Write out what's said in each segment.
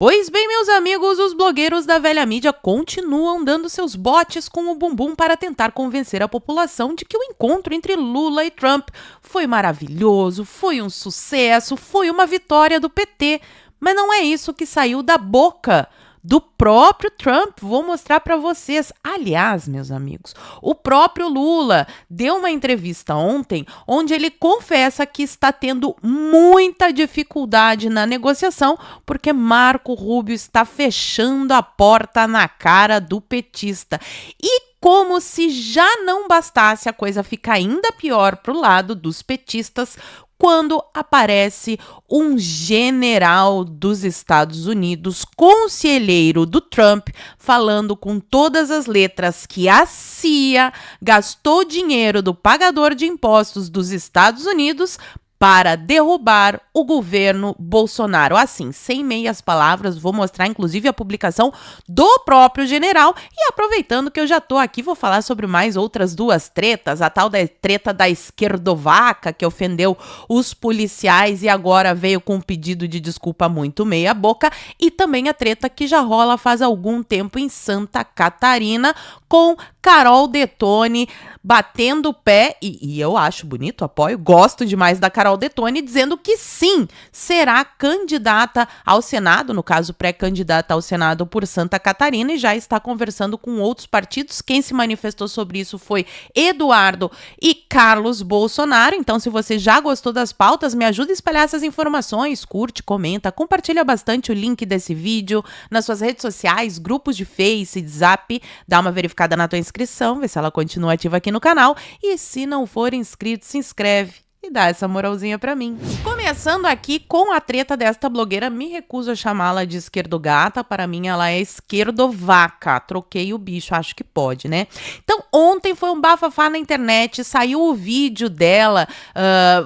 Pois bem, meus amigos, os blogueiros da velha mídia continuam dando seus botes com o bumbum para tentar convencer a população de que o encontro entre Lula e Trump foi maravilhoso, foi um sucesso, foi uma vitória do PT. Mas não é isso que saiu da boca do próprio Trump. Vou mostrar para vocês. Aliás, meus amigos, o próprio Lula deu uma entrevista ontem onde ele confessa que está tendo muita dificuldade na negociação porque Marco Rubio está fechando a porta na cara do petista. E como se já não bastasse, a coisa fica ainda pior para o lado dos petistas quando aparece um general dos Estados Unidos, conselheiro do Trump, falando com todas as letras que a CIA gastou dinheiro do pagador de impostos dos Estados Unidos para derrubar o governo Bolsonaro. Assim, sem meias palavras, vou mostrar inclusive a publicação do próprio general. E aproveitando que eu já tô aqui, vou falar sobre mais outras duas tretas. A tal da treta da esquerdovaca, que ofendeu os policiais e agora veio com um pedido de desculpa muito meia boca. E também a treta que já rola faz algum tempo em Santa Catarina, com Carol Detone batendo o pé, e eu acho bonito, apoio, gosto demais da Carol Detone, dizendo que sim, será candidata ao Senado, no caso pré-candidata ao Senado por Santa Catarina, e já está conversando com outros partidos. Quem se manifestou sobre isso foi Eduardo e Carlos Bolsonaro. Então, se você já gostou das pautas, me ajuda a espalhar essas informações, curte, comenta, compartilha bastante o link desse vídeo nas suas redes sociais, grupos de Face, Zap, dá uma verificada na tua inscrição, vê se ela continua ativa aqui no canal, e se não for inscrito, se inscreve e dá essa moralzinha pra mim. Começando aqui com a treta desta blogueira, me recuso a chamá-la de esquerdogata, para mim ela é esquerdovaca, troquei o bicho, acho que pode, né? Então ontem foi um bafafá na internet, saiu o vídeo dela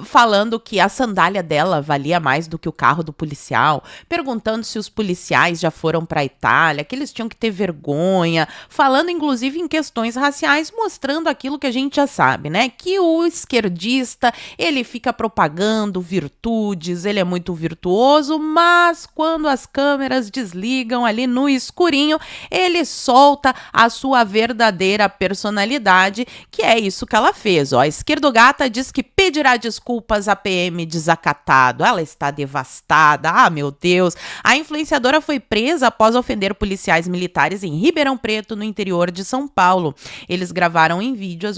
falando que a sandália dela valia mais do que o carro do policial, perguntando se os policiais já foram pra Itália, que eles tinham que ter vergonha, falando inclusive em questões raciais, mostrando aquilo que a gente já sabe, né? Que o esquerdista, ele fica propagando virtudes, ele é muito virtuoso, mas quando as câmeras desligam ali no escurinho, ele solta a sua verdadeira personalidade, que é isso que ela fez. Ó, a esquerdogata diz que pedirá desculpas à PM desacatado. Ela está devastada. Ah, meu Deus. A influenciadora foi presa após ofender policiais militares em Ribeirão Preto, no interior de São Paulo. Eles gravaram em vídeo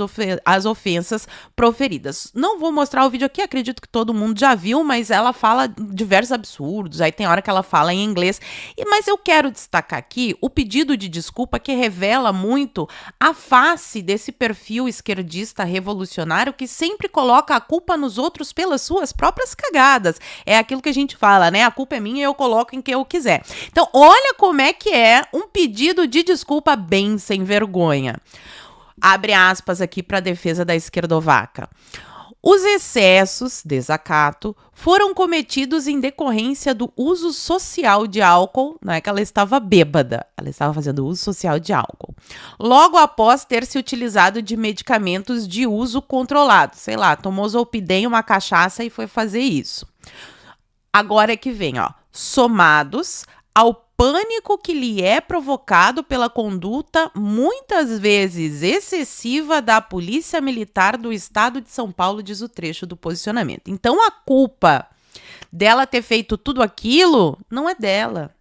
as ofensas proferidas. Não vou mostrar o vídeo aqui, acredito que todo mundo já viu, mas ela fala diversos absurdos, aí tem hora que ela fala em inglês, mas eu quero destacar aqui o pedido de desculpa que revela muito a face desse perfil esquerdista revolucionário que sempre coloca a culpa nos outros pelas suas próprias cagadas. É aquilo que a gente fala, né? A culpa é minha e eu coloco em quem eu quiser. Então, olha como é que é um pedido de desculpa bem sem vergonha. Abre aspas aqui para a defesa da esquerdovaca. Os excessos, desacato, foram cometidos em decorrência do uso social de álcool, não é que ela estava bêbada, ela estava fazendo uso social de álcool, logo após ter se utilizado de medicamentos de uso controlado, sei lá, tomou Zolpidem, uma cachaça e foi fazer isso. Agora é que vem, ó, somados ao pânico que lhe é provocado pela conduta muitas vezes excessiva da Polícia Militar do Estado de São Paulo, diz o trecho do posicionamento. Então a culpa dela ter feito tudo aquilo não é dela.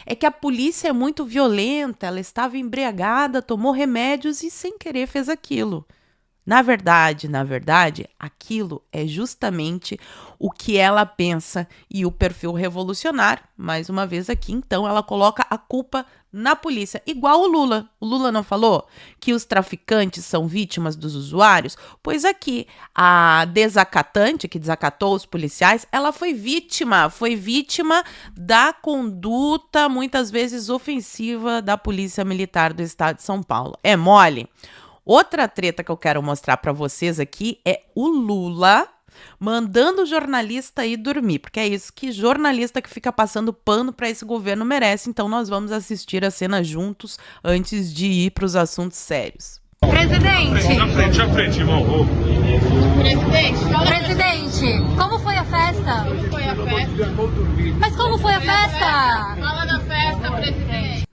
É que a polícia é muito violenta, ela estava embriagada, tomou remédios e sem querer fez aquilo. Na verdade, aquilo é justamente o que ela pensa e o perfil revolucionário, mais uma vez aqui, então ela coloca a culpa na polícia, igual o Lula. O Lula não falou que os traficantes são vítimas dos usuários? Pois aqui, a desacatante, que desacatou os policiais, ela foi vítima da conduta, muitas vezes ofensiva, da Polícia Militar do Estado de São Paulo. É mole? Outra treta que eu quero mostrar para vocês aqui é o Lula mandando o jornalista ir dormir, porque é isso que jornalista que fica passando pano para esse governo merece. Então nós vamos assistir a cena juntos antes de ir para os assuntos sérios. Presidente! À frente, irmão. Presidente, como foi a festa? Foi a festa. Mas como foi a festa? Fala da festa, presidente.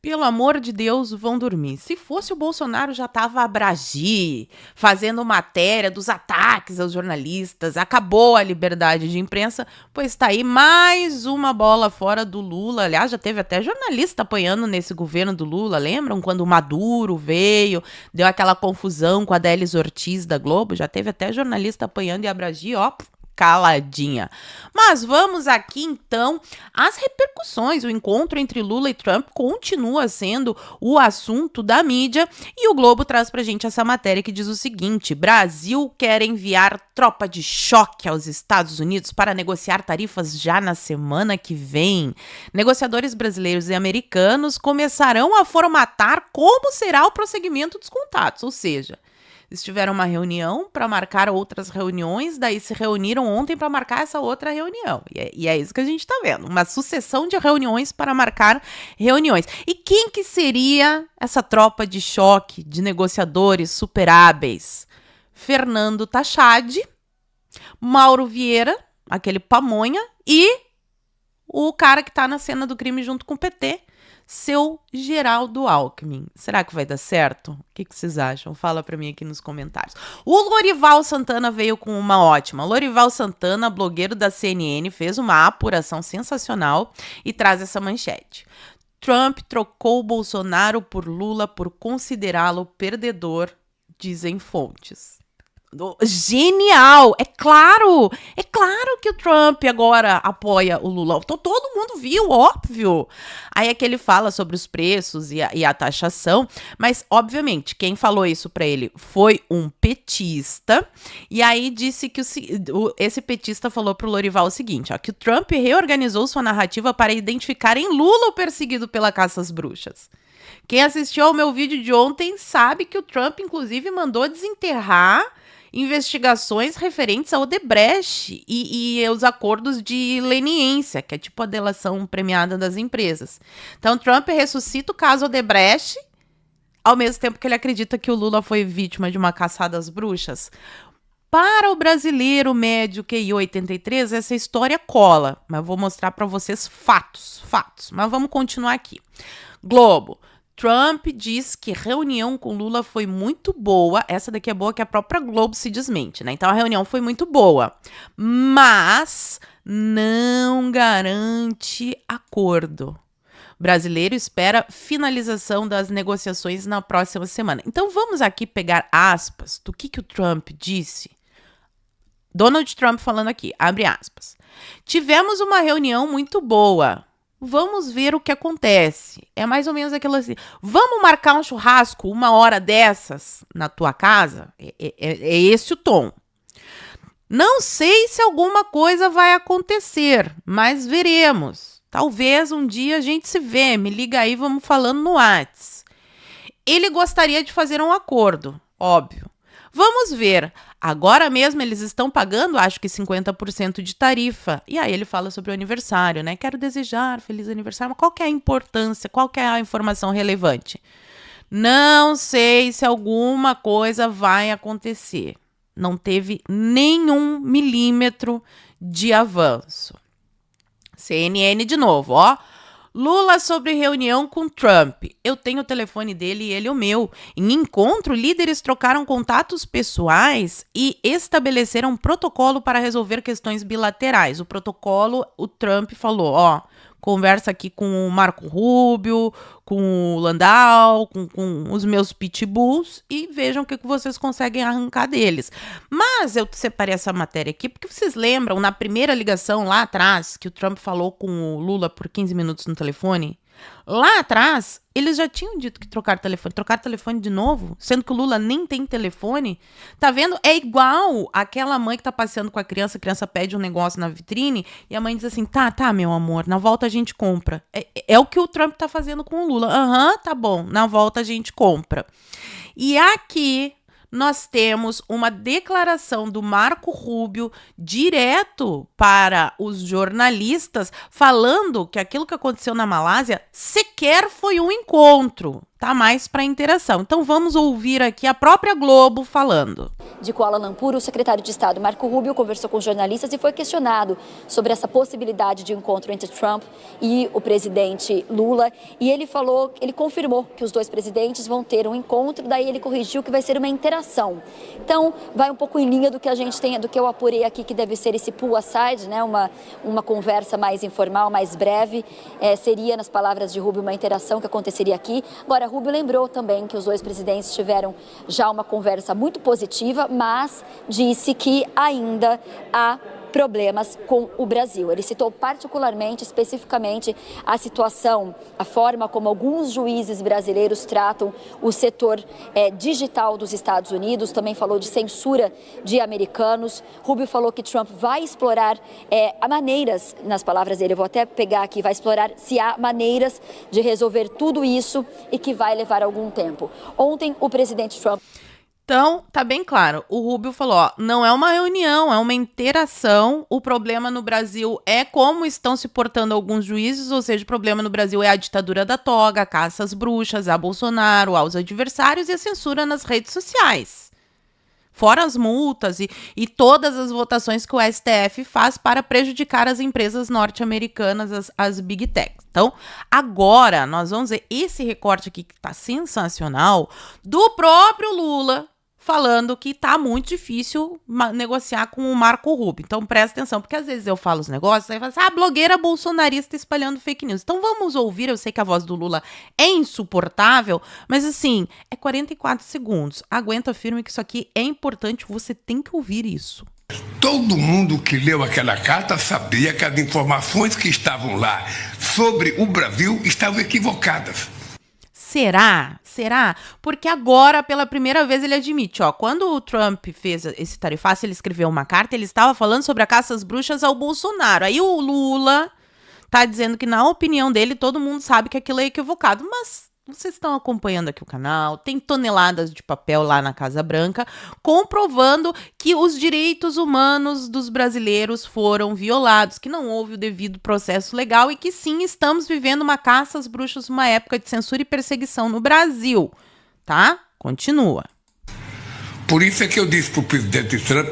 Pelo amor de Deus, vão dormir. Se fosse o Bolsonaro, já tava a Bragi, fazendo matéria dos ataques aos jornalistas, acabou a liberdade de imprensa, pois tá aí mais uma bola fora do Lula. Aliás, já teve até jornalista apanhando nesse governo do Lula, lembram? Quando o Maduro veio, deu aquela confusão com a Délis Ortiz da Globo, já teve até jornalista apanhando e a Bragi, ó, caladinha. Mas vamos aqui então às repercussões. O encontro entre Lula e Trump continua sendo o assunto da mídia e o Globo traz pra gente essa matéria que diz o seguinte: Brasil quer enviar tropa de choque aos Estados Unidos para negociar tarifas já na semana que vem. Negociadores brasileiros e americanos começarão a formatar como será o prosseguimento dos contatos, ou seja, eles tiveram uma reunião para marcar outras reuniões, daí se reuniram ontem para marcar essa outra reunião. E é isso que a gente está vendo, uma sucessão de reuniões para marcar reuniões. E quem que seria essa tropa de choque de negociadores super hábeis? Fernando Tachad, Mauro Vieira, aquele pamonha, e o cara que está na cena do crime junto com o PT, seu Geraldo Alckmin. Será que vai dar certo? O que vocês acham? Fala pra mim aqui nos comentários. O Lorival Santana veio com uma ótima. Lorival Santana, blogueiro da CNN, fez uma apuração sensacional e traz essa manchete. Trump trocou Bolsonaro por Lula por considerá-lo perdedor, dizem fontes. Genial! É claro que o Trump agora apoia o Lula. Todo mundo viu, óbvio. Aí é que ele fala sobre os preços e a taxação, mas obviamente quem falou isso pra ele foi um petista, e aí disse que esse petista falou pro Lorival o seguinte, ó, que o Trump reorganizou sua narrativa para identificar em Lula o perseguido pela caça às bruxas. Quem assistiu ao meu vídeo de ontem sabe que o Trump, inclusive, mandou desenterrar investigações referentes ao Odebrecht e os acordos de leniência, que é tipo a delação premiada das empresas. Então, Trump ressuscita o caso Odebrecht, ao mesmo tempo que ele acredita que o Lula foi vítima de uma caçada às bruxas. Para o brasileiro médio QI 83, essa história cola, mas vou mostrar para vocês fatos. Mas vamos continuar aqui. Globo. Trump diz que reunião com Lula foi muito boa. Essa daqui é boa que a própria Globo se desmente, né? Então a reunião foi muito boa, mas não garante acordo. O brasileiro espera finalização das negociações na próxima semana. Então vamos aqui pegar aspas do que o Trump disse. Donald Trump falando aqui, abre aspas. Tivemos uma reunião muito boa. Vamos ver o que acontece. É mais ou menos aquilo assim. Vamos marcar um churrasco 1 hora dessas na tua casa? É esse o tom. Não sei se alguma coisa vai acontecer, mas veremos. Talvez um dia a gente se vê. Me liga aí, vamos falando no Whats. Ele gostaria de fazer um acordo, óbvio. Vamos ver. Agora mesmo eles estão pagando, acho que 50% de tarifa. E aí ele fala sobre o aniversário, né? Quero desejar feliz aniversário. Mas qual que é a importância? Qual que é a informação relevante? Não sei se alguma coisa vai acontecer. Não teve nenhum milímetro de avanço. CNN de novo, ó. Lula sobre reunião com Trump. Eu tenho o telefone dele e ele o meu. Em encontro, líderes trocaram contatos pessoais e estabeleceram um protocolo para resolver questões bilaterais. O protocolo, o Trump falou, ó, conversa aqui com o Marco Rubio, com o Landau, com os meus pitbulls e vejam o que vocês conseguem arrancar deles. Mas eu separei essa matéria aqui porque vocês lembram, na primeira ligação lá atrás, que o Trump falou com o Lula por 15 minutos no telefone? Lá atrás, eles já tinham dito que trocaram telefone de novo, sendo que o Lula nem tem telefone. Tá vendo? É igual aquela mãe que tá passeando com a criança pede um negócio na vitrine e a mãe diz assim, tá, meu amor, na volta a gente compra. É o que o Trump tá fazendo com o Lula. Aham, tá bom, na volta a gente compra. E aqui nós temos uma declaração do Marco Rubio direto para os jornalistas falando que aquilo que aconteceu na Malásia sequer foi um encontro. tá mais para interação. Então vamos ouvir aqui a própria Globo falando. De Kuala Lumpur, o secretário de Estado Marco Rubio conversou com jornalistas e foi questionado sobre essa possibilidade de encontro entre Trump e o presidente Lula. E ele confirmou que os dois presidentes vão ter um encontro, daí ele corrigiu que vai ser uma interação. Então, vai um pouco em linha do que a gente tem, do que eu apurei aqui, que deve ser esse pull aside, né? Uma conversa mais informal, mais breve. Seria, nas palavras de Rubio, uma interação que aconteceria aqui. Agora, Rubio lembrou também que os dois presidentes tiveram já uma conversa muito positiva, mas disse que ainda há problemas com o Brasil. Ele citou particularmente, especificamente, a situação, a forma como alguns juízes brasileiros tratam o setor digital dos Estados Unidos, também falou de censura de americanos. Rubio falou que Trump vai explorar maneiras, nas palavras dele, eu vou até pegar aqui, vai explorar se há maneiras de resolver tudo isso e que vai levar algum tempo. Ontem, o presidente Trump... Então, tá bem claro, o Rubio falou, ó, não é uma reunião, é uma interação, o problema no Brasil é como estão se portando alguns juízes, ou seja, o problema no Brasil é a ditadura da toga, a caça às bruxas, a Bolsonaro, aos adversários e a censura nas redes sociais. Fora as multas e todas as votações que o STF faz para prejudicar as empresas norte-americanas, as Big Techs. Então, agora nós vamos ver esse recorte aqui que tá sensacional, do próprio Lula, falando que tá muito difícil negociar com o Marco Rubio. Então, presta atenção, porque às vezes eu falo os negócios, aí fala assim, blogueira bolsonarista espalhando fake news. Então, vamos ouvir, eu sei que a voz do Lula é insuportável, mas assim, é 44 segundos. Aguenta firme que isso aqui é importante, você tem que ouvir isso. Todo mundo que leu aquela carta sabia que as informações que estavam lá sobre o Brasil estavam equivocadas. Será? Será? Porque agora, pela primeira vez, ele admite, ó, quando o Trump fez esse tarifaço, ele escreveu uma carta, ele estava falando sobre a caça às bruxas ao Bolsonaro. Aí o Lula tá dizendo que, na opinião dele, todo mundo sabe que aquilo é equivocado, mas... Vocês estão acompanhando aqui o canal, tem toneladas de papel lá na Casa Branca, comprovando que os direitos humanos dos brasileiros foram violados, que não houve o devido processo legal e que sim, estamos vivendo uma caça às bruxas, uma época de censura e perseguição no Brasil, tá? Continua. Por isso é que eu disse para o presidente Trump,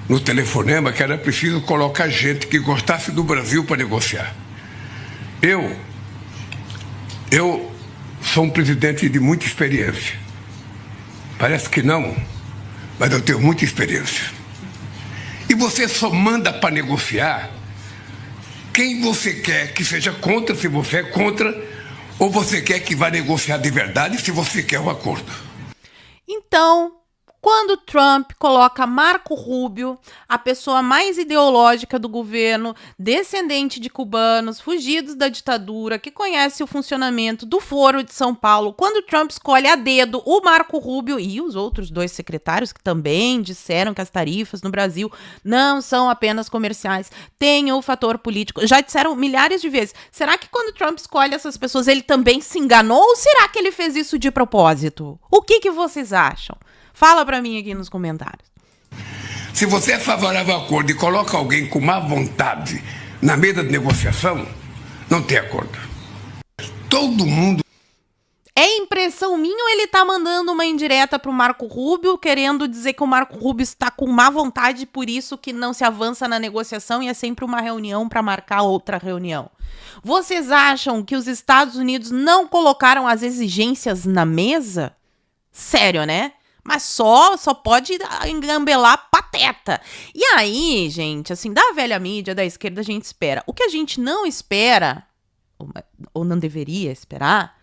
no telefonema, que era preciso colocar gente que gostasse do Brasil para negociar. Eu sou um presidente de muita experiência. Parece que não, mas eu tenho muita experiência. E você só manda para negociar quem você quer que seja contra, se você é contra, ou você quer que vá negociar de verdade, se você quer um acordo. Então, quando Trump coloca Marco Rubio, a pessoa mais ideológica do governo, descendente de cubanos, fugidos da ditadura, que conhece o funcionamento do Foro de São Paulo, quando Trump escolhe a dedo o Marco Rubio e os outros dois secretários que também disseram que as tarifas no Brasil não são apenas comerciais, tem o fator político, já disseram milhares de vezes. Será que quando Trump escolhe essas pessoas ele também se enganou ou será que ele fez isso de propósito? O que vocês acham? Fala pra mim aqui nos comentários. Se você é favorável ao acordo e coloca alguém com má vontade na mesa de negociação, não tem acordo. Todo mundo... É impressão minha ou ele tá mandando uma indireta pro Marco Rubio, querendo dizer que o Marco Rubio está com má vontade, por isso que não se avança na negociação e é sempre uma reunião para marcar outra reunião? Vocês acham que os Estados Unidos não colocaram as exigências na mesa? Sério, né? Mas só pode engambelar pateta. E aí, gente, assim, da velha mídia, da esquerda, a gente espera. O que a gente não espera, ou não deveria esperar,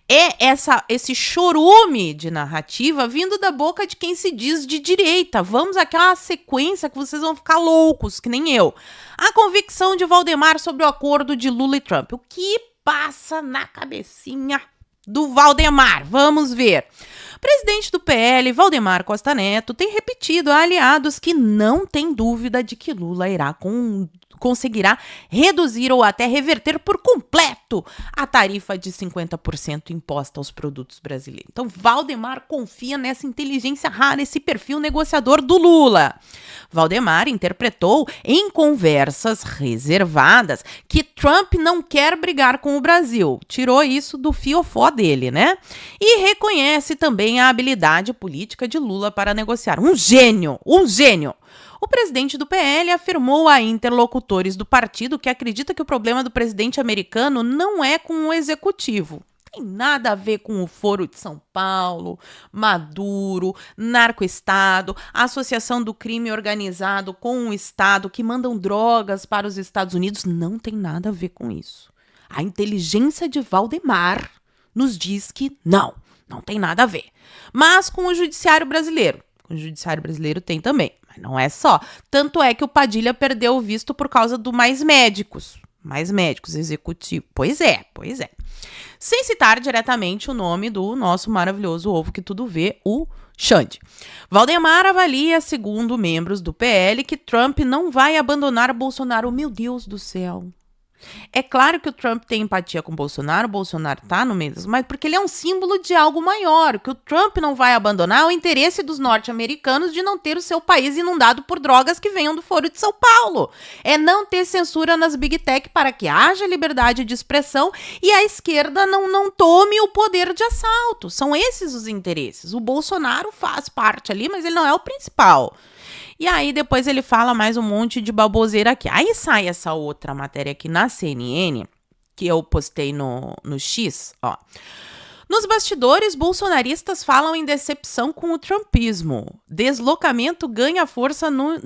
é esse chorume de narrativa vindo da boca de quem se diz de direita. Vamos àquela sequência que vocês vão ficar loucos, que nem eu. A convicção de Valdemar sobre o acordo de Lula e Trump. O que passa na cabecinha do Valdemar? Vamos ver. O presidente do PL, Valdemar Costa Neto, tem repetido a aliados que não tem dúvida de que Lula irá conseguirá reduzir ou até reverter por completo a tarifa de 50% imposta aos produtos brasileiros. Então, Valdemar confia nessa inteligência rara, esse perfil negociador do Lula. Valdemar interpretou em conversas reservadas que Trump não quer brigar com o Brasil. Tirou isso do fiofó dele, né? E reconhece também a habilidade política de Lula para negociar. Um gênio! Um gênio! O presidente do PL afirmou a interlocutores do partido que acredita que o problema do presidente americano não é com o executivo. Tem nada a ver com o Foro de São Paulo, Maduro, narcoestado, associação do crime organizado com o Estado que mandam drogas para os Estados Unidos. Não tem nada a ver com isso. A inteligência de Valdemar nos diz que não tem nada a ver. Mas com o judiciário brasileiro. Com o judiciário brasileiro tem também. Não é só. Tanto é que o Padilha perdeu o visto por causa do mais médicos executivo. Pois é. Sem citar diretamente o nome do nosso maravilhoso ovo que tudo vê, o Xande. Valdemar avalia, segundo membros do PL, que Trump não vai abandonar Bolsonaro. Meu Deus do céu. É claro que o Trump tem empatia com o Bolsonaro tá no meio, mas porque ele é um símbolo de algo maior. O que o Trump não vai abandonar é o interesse dos norte-americanos de não ter o seu país inundado por drogas que venham do Foro de São Paulo. É não ter censura nas Big Tech para que haja liberdade de expressão e a esquerda não tome o poder de assalto. São esses os interesses. O Bolsonaro faz parte ali, mas ele não é o principal. E aí depois ele fala mais um monte de baboseira aqui. Aí sai essa outra matéria aqui na CNN, que eu postei no X, ó. Nos bastidores, bolsonaristas falam em decepção com o trumpismo. Desolamento ganha força no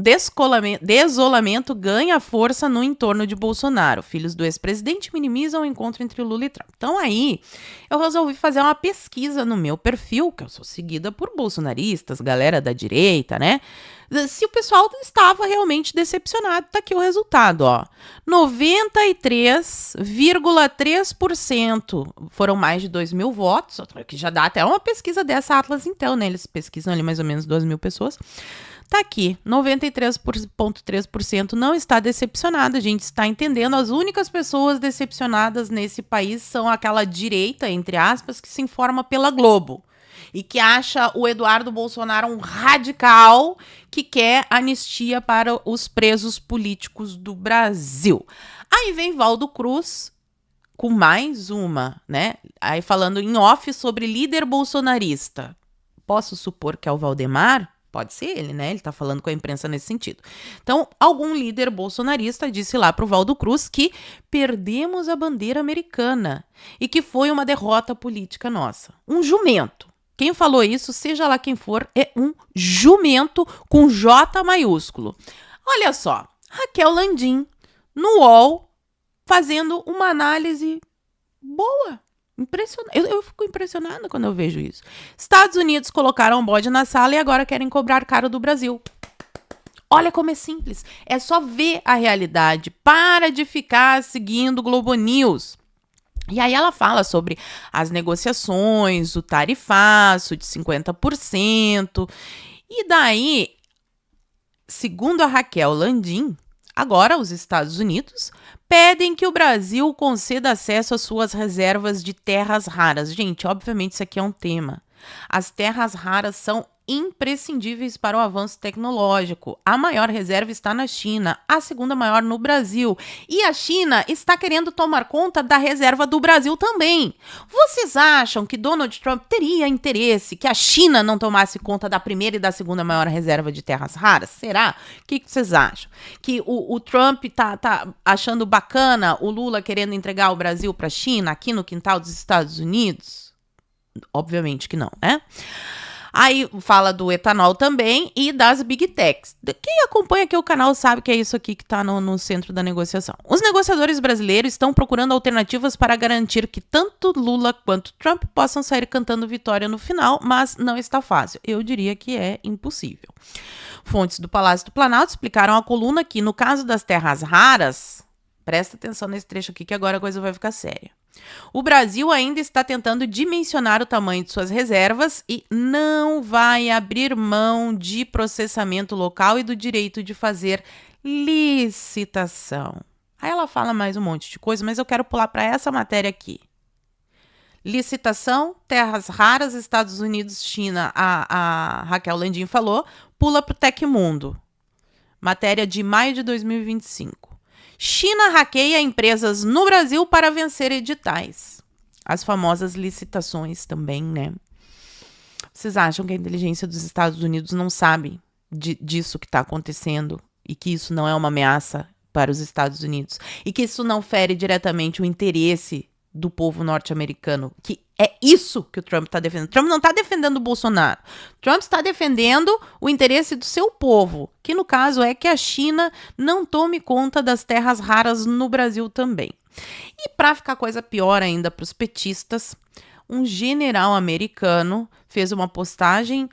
entorno de Bolsonaro. Filhos do ex-presidente minimizam o encontro entre Lula e Trump. Então aí, eu resolvi fazer uma pesquisa no meu perfil, que eu sou seguida por bolsonaristas, galera da direita, né? Se o pessoal estava realmente decepcionado. Tá aqui o resultado, ó. 93,3%. Foram mais de 2.000 votos, que já dá até uma pesquisa dessa Atlas Intel, né? Eles pesquisam ali mais ou menos 2.000 pessoas. Tá aqui, 93,3% não está decepcionado. A gente está entendendo. As únicas pessoas decepcionadas nesse país são aquela direita, entre aspas, que se informa pela Globo. E que acha o Eduardo Bolsonaro um radical que quer anistia para os presos políticos do Brasil. Aí vem Valdo Cruz com mais uma, né? Aí falando em off sobre líder bolsonarista. Posso supor que é o Valdemar? Pode ser ele, né? Ele tá falando com a imprensa nesse sentido. Então, algum líder bolsonarista disse lá pro Valdo Cruz que perdemos a bandeira americana e que foi uma derrota política nossa. Um jumento. Quem falou isso, seja lá quem for, é um jumento com J maiúsculo. Olha só, Raquel Landim, no UOL, fazendo uma análise boa. Eu fico impressionada quando eu vejo isso. Estados Unidos colocaram um bode na sala e agora querem cobrar caro do Brasil. Olha como é simples. É só ver a realidade. Para de ficar seguindo o Globo News. E aí ela fala sobre as negociações, o tarifaço de 50%. E daí, segundo a Raquel Landim, agora os Estados Unidos pedem que o Brasil conceda acesso às suas reservas de terras raras. Gente, obviamente isso aqui é um tema. As terras raras são imprescindíveis para o avanço tecnológico. A maior reserva está na China, a segunda maior no Brasil. E a China está querendo tomar conta da reserva do Brasil também. Vocês acham que Donald Trump teria interesse que a China não tomasse conta da primeira e da segunda maior reserva de terras raras? Será? O que vocês acham? Que o Trump tá achando bacana o Lula querendo entregar o Brasil para a China aqui no quintal dos Estados Unidos? Obviamente que não, né? Aí fala do etanol também e das Big Techs. Quem acompanha aqui o canal sabe que é isso aqui que está no centro da negociação. Os negociadores brasileiros estão procurando alternativas para garantir que tanto Lula quanto Trump possam sair cantando vitória no final, mas não está fácil. Eu diria que é impossível. Fontes do Palácio do Planalto explicaram à coluna que, no caso das terras raras, presta atenção nesse trecho aqui que agora a coisa vai ficar séria. O Brasil ainda está tentando dimensionar o tamanho de suas reservas e não vai abrir mão de processamento local e do direito de fazer Licitação. Aí ela fala mais um monte de coisa, mas eu quero pular para essa matéria aqui. Licitação, terras raras, Estados Unidos, China, a Raquel Landim falou, pula para o Tecmundo. Matéria de maio de 2025. China hackeia empresas no Brasil para vencer editais. As famosas licitações também, né? Vocês acham que a inteligência dos Estados Unidos não sabe disso que está acontecendo e que isso não é uma ameaça para os Estados Unidos e que isso não fere diretamente o interesse do povo norte-americano, que é isso que o Trump está defendendo. Trump não está defendendo o Bolsonaro. Trump está defendendo o interesse do seu povo, que no caso é que a China não tome conta das terras raras no Brasil também. E para ficar coisa pior ainda para os petistas, um general americano fez uma postagem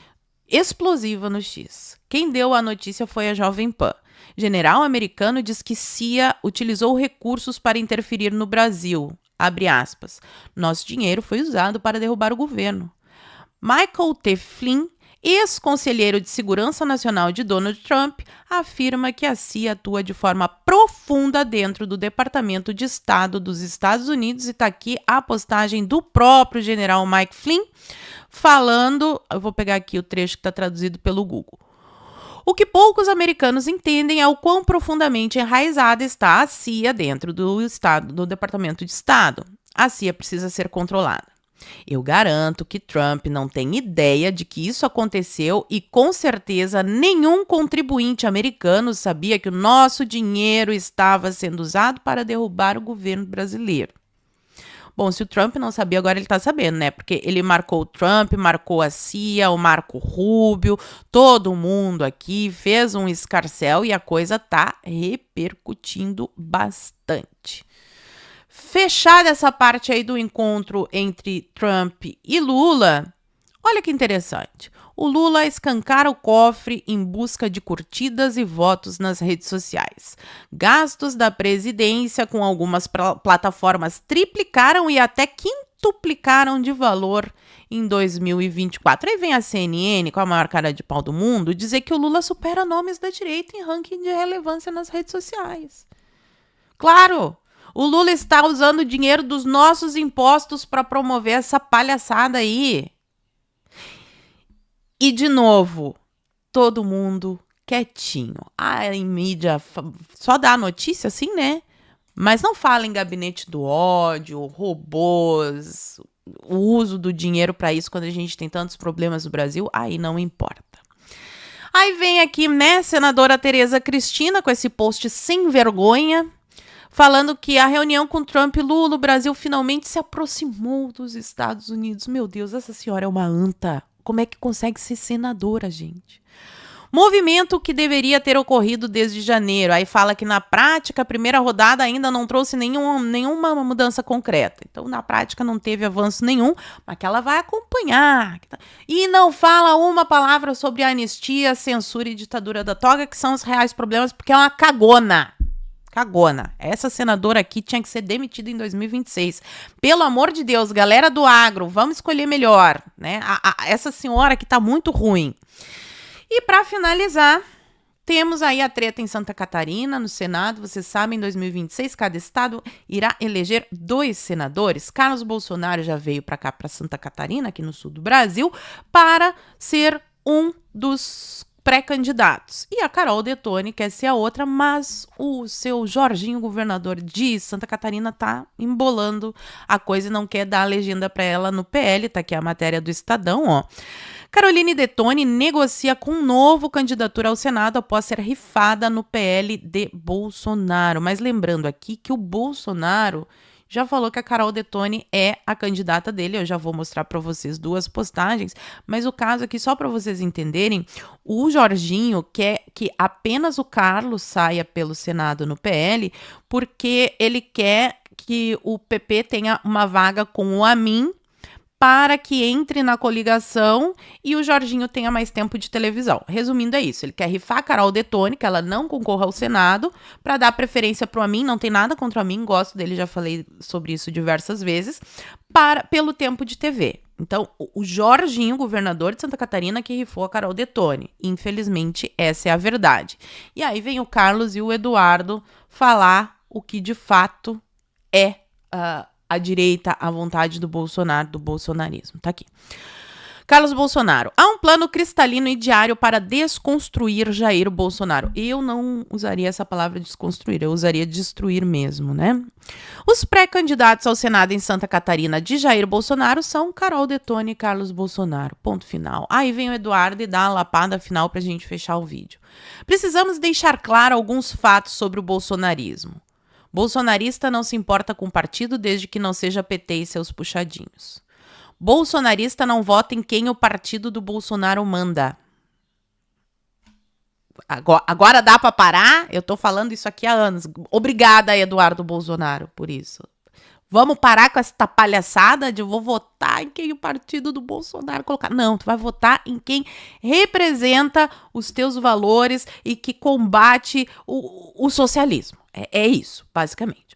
explosiva no X. Quem deu a notícia foi a Jovem Pan. General americano diz que CIA utilizou recursos para interferir no Brasil. Abre aspas. Nosso dinheiro foi usado para derrubar o governo. Michael T. Flynn, ex-conselheiro de Segurança Nacional de Donald Trump, afirma que a CIA atua de forma profunda dentro do Departamento de Estado dos Estados Unidos. E está aqui a postagem do próprio general Mike Flynn falando, eu vou pegar aqui o trecho que está traduzido pelo Google. O que poucos americanos entendem é o quão profundamente enraizada está a CIA dentro do Departamento de Estado. A CIA precisa ser controlada. Eu garanto que Trump não tem ideia de que isso aconteceu e, com certeza, nenhum contribuinte americano sabia que o nosso dinheiro estava sendo usado para derrubar o governo brasileiro. Bom, se o Trump não sabia, agora ele tá sabendo, né? Porque ele marcou o Trump, marcou a CIA, o Marco Rubio, todo mundo aqui fez um escarcéu e a coisa tá repercutindo bastante. Fechada essa parte aí do encontro entre Trump e Lula, olha que interessante. O Lula escancara o cofre em busca de curtidas e votos nas redes sociais. Gastos da presidência com algumas plataformas triplicaram e até quintuplicaram de valor em 2024. Aí vem a CNN, com a maior cara de pau do mundo, dizer que o Lula supera nomes da direita em ranking de relevância nas redes sociais. Claro! O Lula está usando o dinheiro dos nossos impostos para promover essa palhaçada aí. E, de novo, todo mundo quietinho. Em mídia só dá a notícia assim, né? Mas não fala em gabinete do ódio, robôs, o uso do dinheiro para isso quando a gente tem tantos problemas no Brasil. Aí não importa. Aí vem aqui, né, senadora Tereza Cristina com esse post sem vergonha, falando que a reunião com Trump e Lula, o Brasil finalmente se aproximou dos Estados Unidos. Meu Deus, essa senhora é uma anta. Como é que consegue ser senadora, gente? Movimento que deveria ter ocorrido desde janeiro. Aí fala que na prática a primeira rodada ainda não trouxe nenhuma mudança concreta. Então na prática não teve avanço nenhum, mas que ela vai acompanhar. E não fala uma palavra sobre a anistia, censura e ditadura da toga, que são os reais problemas, porque é uma cagona. Cagona. Essa senadora aqui tinha que ser demitida em 2026. Pelo amor de Deus, galera do agro, vamos escolher melhor, né? Essa senhora aqui tá muito ruim. E para finalizar, temos aí a treta em Santa Catarina, no Senado. Vocês sabem, em 2026, cada estado irá eleger 2 senadores. Carlos Bolsonaro já veio para cá, para Santa Catarina, aqui no sul do Brasil, para ser um dos pré-candidatos. E a Carol Detoni quer ser a outra, mas o seu Jorginho, governador de Santa Catarina, tá embolando a coisa e não quer dar a legenda para ela no PL. Tá aqui a matéria do Estadão, ó. Caroline Detoni negocia com novo candidatura ao Senado após ser rifada no PL de Bolsonaro. Mas lembrando aqui que o Bolsonaro já falou que a Carol Detoni é a candidata dele. Eu já vou mostrar para vocês 2 postagens, mas o caso aqui, só para vocês entenderem, o Jorginho quer que apenas o Carlos saia pelo Senado no PL, porque ele quer que o PP tenha uma vaga com o Amin, para que entre na coligação e o Jorginho tenha mais tempo de televisão. Resumindo, é isso. Ele quer rifar a Carol Detoni, que ela não concorra ao Senado, para dar preferência para o Amin. Não tem nada contra o Amin, gosto dele, já falei sobre isso diversas vezes, pelo tempo de TV. Então, o Jorginho, governador de Santa Catarina, que rifou a Carol Detone. Infelizmente, essa é a verdade. E aí vem o Carlos e o Eduardo falar o que de fato é a direita, a vontade do Bolsonaro, do bolsonarismo. Tá aqui. Carlos Bolsonaro. Há um plano cristalino e diário para desconstruir Jair Bolsonaro. Eu não usaria essa palavra desconstruir, eu usaria destruir mesmo, né? Os pré-candidatos ao Senado em Santa Catarina de Jair Bolsonaro são Carol Detone e Carlos Bolsonaro. Ponto final. Aí vem o Eduardo e dá a lapada final pra gente fechar o vídeo. Precisamos deixar claro alguns fatos sobre o bolsonarismo. Bolsonarista não se importa com partido desde que não seja PT e seus puxadinhos. Bolsonarista não vota em quem o partido do Bolsonaro manda. Agora dá pra parar? Eu tô falando isso aqui há anos. Obrigada, Eduardo Bolsonaro, por isso. Vamos parar com essa palhaçada de eu vou votar em quem o partido do Bolsonaro colocar. Não, tu vai votar em quem representa os teus valores e que combate o socialismo. É isso, basicamente.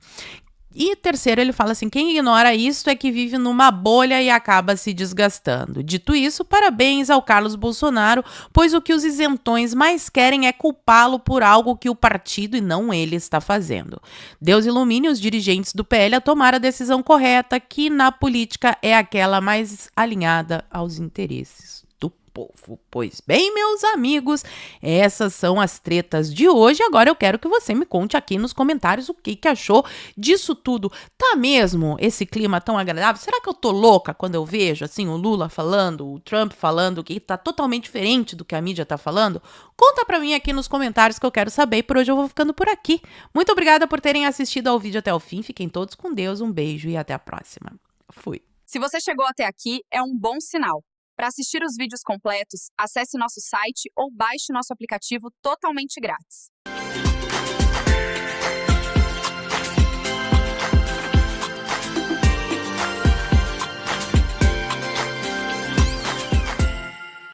E terceiro, ele fala assim, quem ignora isso é que vive numa bolha e acaba se desgastando. Dito isso, parabéns ao Carlos Bolsonaro, pois o que os isentões mais querem é culpá-lo por algo que o partido e não ele está fazendo. Deus ilumine os dirigentes do PL a tomar a decisão correta, que na política é aquela mais alinhada aos interesses do povo. Pois bem, meus amigos, essas são as tretas de hoje. Agora eu quero que você me conte aqui nos comentários o que achou disso tudo. Tá mesmo esse clima tão agradável? Será que eu tô louca quando eu vejo assim o Lula falando, o Trump falando que tá totalmente diferente do que a mídia tá falando? Conta pra mim aqui nos comentários que eu quero saber. E por hoje eu vou ficando por aqui. Muito obrigada por terem assistido ao vídeo até o fim. Fiquem todos com Deus. Um beijo e até a próxima. Fui. Se você chegou até aqui, é um bom sinal. Para assistir os vídeos completos, acesse nosso site ou baixe nosso aplicativo totalmente grátis.